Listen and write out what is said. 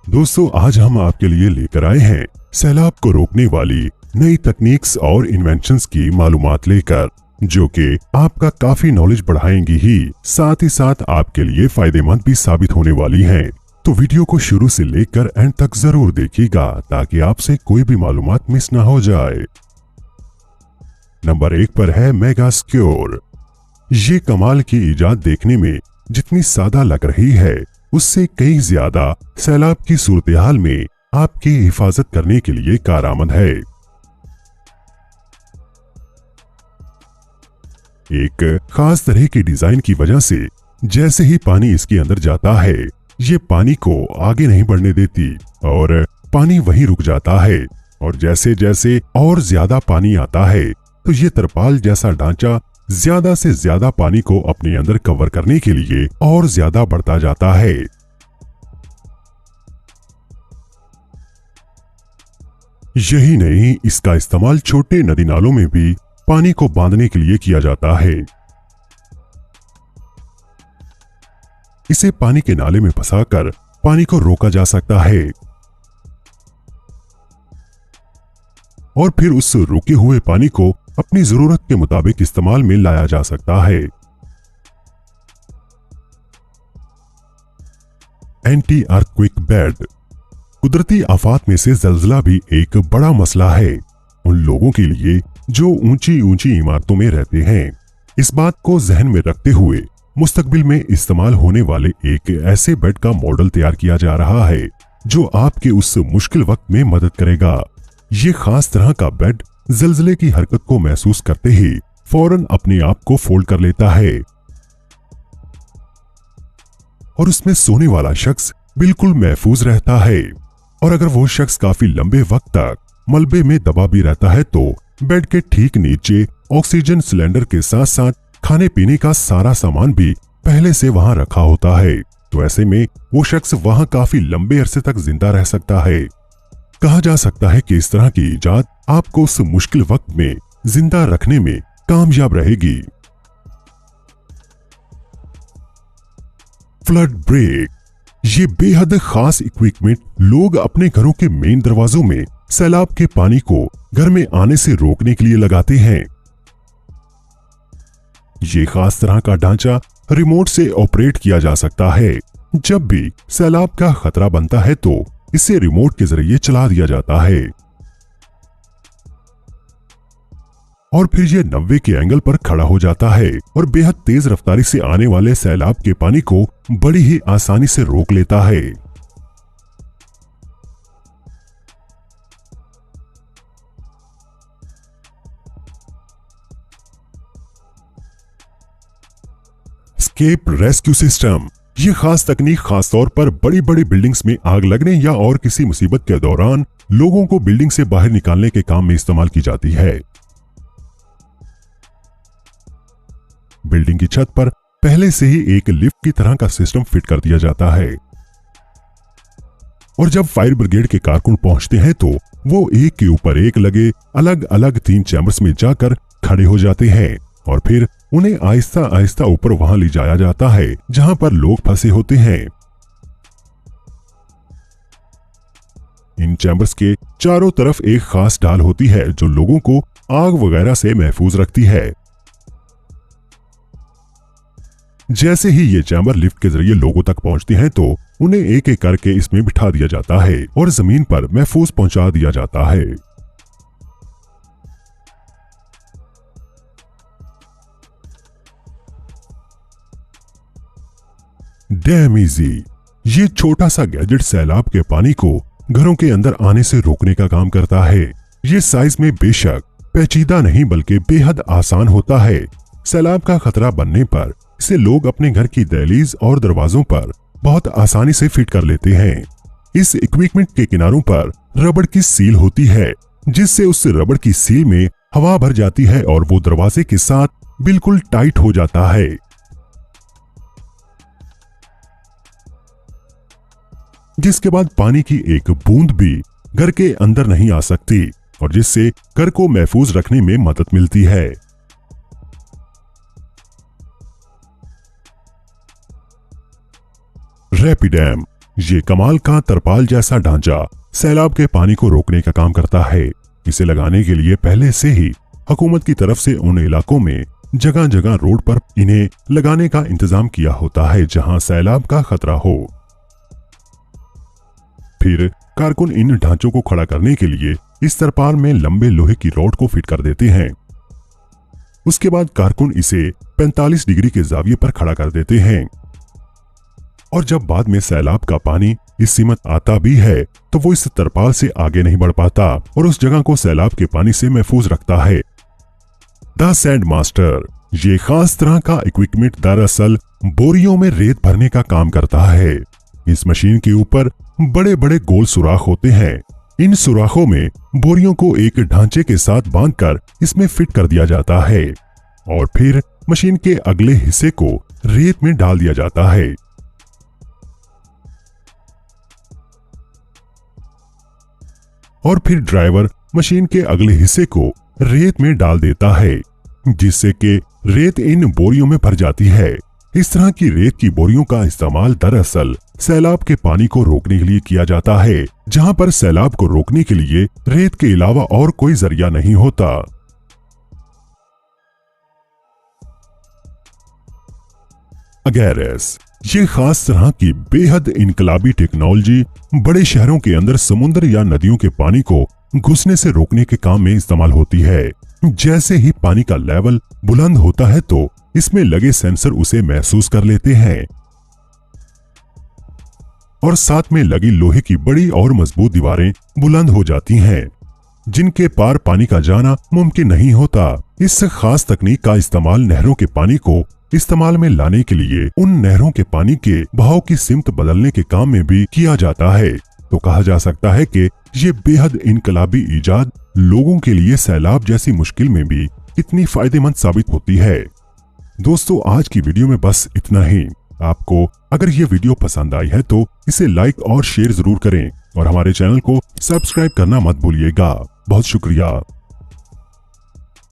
दोस्तों, आज हम आपके लिए लेकर आए हैं सैलाब को रोकने वाली नई तकनीक्स और इन्वेंशंस की मालूमात लेकर, जो कि आपका काफी नॉलेज बढ़ाएंगी ही साथ आपके लिए फायदेमंद भी साबित होने वाली हैं। तो वीडियो को शुरू से लेकर एंड तक जरूर देखिएगा ताकि आपसे कोई भी मालूमात मिस ना हो जाए। नंबर 1 पर है मेगा स्क्योर। ये कमाल की इजाद देखने में जितनी सादा लग रही है, उससे कई ज्यादा सैलाब की सूरत-ए-हाल में आपकी हिफाजत करने के लिए कारआमद है। एक खास तरह की डिजाइन की वजह से जैसे ही पानी इसके अंदर जाता है, ये पानी को आगे नहीं बढ़ने देती और पानी वहीं रुक जाता है। और जैसे जैसे और ज्यादा पानी आता है, तो ये तरपाल जैसा ढांचा ज्यादा से ज्यादा पानी को अपने अंदर कवर करने के लिए और ज्यादा बढ़ता जाता है। यही नहीं, इसका इस्तेमाल छोटे नदी नालों में भी पानी को बांधने के लिए किया जाता है। इसे पानी के नाले में फंसाकर पानी को रोका जा सकता है और फिर उस रुके हुए पानी को अपनी जरूरत के मुताबिक इस्तेमाल में लाया जा सकता है। Anti earthquake bed. कुदरती आफात में से जल्जला भी एक बड़ा मसला है उन लोगों के लिए जो ऊंची ऊंची इमारतों में रहते हैं। इस बात को जहन में रखते हुए मुस्तकबिल में इस्तेमाल होने वाले एक ऐसे बेड का मॉडल तैयार किया जा रहा है जो आपके उस मुश्किल वक्त में मदद करेगा। ये खास तरह का बेड जल्जले की हरकत को महसूस करते ही फौरन अपने आप को फोल्ड कर लेता है और उसमें सोने वाला शख्स बिल्कुल महफूज रहता है। और अगर वो शख्स काफी लंबे वक्त तक मलबे में दबा भी रहता है, तो बेड के ठीक नीचे ऑक्सीजन सिलेंडर के साथ साथ खाने पीने का सारा सामान भी पहले से वहां रखा होता है। तो ऐसे में वो शख्स वहां काफी लंबे अरसे तक जिंदा रह सकता है। कहा जा सकता है कि इस तरह की इजाद आपको उस मुश्किल वक्त में जिंदा रखने में कामयाब रहेगी। Flood break. ये बेहद खास इक्विपमेंट लोग अपने घरों के मेन दरवाजों में सैलाब के पानी को घर में आने से रोकने के लिए लगाते हैं। ये खास तरह का ढांचा रिमोट से ऑपरेट किया जा सकता है। जब भी सैलाब का खतरा बनता है, तो इसे रिमोट के जरिए चला दिया जाता है और फिर यह 90 के एंगल पर खड़ा हो जाता है और बेहद तेज रफ्तारी से आने वाले सैलाब के पानी को बड़ी ही आसानी से रोक लेता है। Escape rescue system. ये खास तकनीक खास तौर पर बड़ी बड़ी बिल्डिंग्स में आग लगने या और किसी मुसीबत के दौरान लोगों को बिल्डिंग से बाहर निकालने के काम में इस्तेमाल की जाती है। बिल्डिंग की छत पर पहले से ही एक लिफ्ट की तरह का सिस्टम फिट कर दिया जाता है और जब फायर ब्रिगेड के कारकुन पहुंचते हैं, तो वो एक के ऊपर एक लगे अलग अलग 3 चैम्बर्स में जाकर खड़े हो जाते हैं और फिर उन्हें आहिस्ता आहिस्ता ऊपर वहां ले जाया जाता है जहां पर लोग फंसे होते हैं। इन चैम्बर्स के चारों तरफ एक खास ढाल होती है जो लोगों को आग वगैरह से महफूज रखती है। जैसे ही ये चैम्बर लिफ्ट के जरिए लोगों तक पहुंचते हैं, तो उन्हें एक एक करके इसमें बिठा दिया जाता है और जमीन पर महफूज पहुंचा दिया जाता है। Dam easy. ये छोटा सा गैजेट सैलाब के पानी को घरों के अंदर आने से रोकने का काम करता है। ये साइज में बेशक पेचीदा नहीं बल्कि बेहद आसान होता है। सैलाब का खतरा बनने पर इसे लोग अपने घर की दहलीज और दरवाजों पर बहुत आसानी से फिट कर लेते हैं। इस इक्विपमेंट के किनारों पर रबड़ की सील होती है, जिससे उस रबड़ की सील में हवा भर जाती है और वो दरवाजे के साथ बिल्कुल टाइट हो जाता है। जिसके बाद पानी की एक बूंद भी घर के अंदर नहीं आ सकती और जिससे घर को महफूज रखने में मदद मिलती है। रैपिडैम। ये कमाल का तरपाल जैसा ढांचा सैलाब के पानी को रोकने का काम करता है। इसे लगाने के लिए पहले से ही हुकूमत की तरफ से उन इलाकों में जगह जगह रोड पर इन्हें लगाने का इंतजाम किया होता है जहां सैलाब का खतरा हो। फिर कारकुन इन ढांचों को खड़ा करने के लिए इस तरपाल में लंबे लोहे की रॉड को फिट कर देते हैं। उसके बाद कारकुन इसे 45 डिग्री के जाविये पर खड़ा कर देते हैं और जब बाद में सैलाब का पानी इस सीमा आता भी है तो वो इस तरपाल से आगे नहीं बढ़ पाता और उस जगह को सैलाब के पानी से महफूज रखता है। द सैंड मास्टर, ये खास तरह का इक्विपमेंट दरअसल बोरियों में रेत भरने का काम करता है। इस मशीन के ऊपर बड़े बड़े गोल सुराख होते हैं। इन सुराखों में बोरियों को एक ढांचे के साथ बांधकर इसमें फिट कर दिया जाता है और फिर मशीन के अगले हिस्से को रेत में डाल दिया जाता है। और फिर ड्राइवर मशीन के अगले हिस्से को रेत में डाल देता है जिससे कि रेत इन बोरियों में भर जाती है। इस तरह की रेत की बोरियों का इस्तेमाल दरअसल सैलाब के पानी को रोकने के लिए किया जाता है, जहां पर सैलाब को रोकने के लिए रेत के अलावा और कोई जरिया नहीं होता। अगैरेस, ये खास तरह की बेहद इनकलाबी टेक्नोलॉजी बड़े शहरों के अंदर समुद्र या नदियों के पानी को घुसने से रोकने के काम में इस्तेमाल होती है। जैसे ही पानी का लेवल बुलंद होता है तो इसमें लगे सेंसर उसे महसूस कर लेते हैं और साथ में लगी लोहे की बड़ी और मजबूत दीवारें बुलंद हो जाती हैं, जिनके पार पानी का जाना मुमकिन नहीं होता। इस खास तकनीक का इस्तेमाल नहरों के पानी को इस्तेमाल में लाने के लिए उन नहरों के पानी के बहाव की सिमत बदलने के काम में भी किया जाता है। तो कहा जा सकता है कि ये बेहद इनकलाबी इजाद लोगों के लिए सैलाब जैसी मुश्किल में भी इतनी फायदेमंद साबित होती है। दोस्तों, आज की वीडियो में बस इतना ही। आपको अगर ये वीडियो पसंद आई है तो इसे लाइक और शेयर जरूर करें और हमारे चैनल को सब्सक्राइब करना मत भूलिएगा। बहुत शुक्रिया।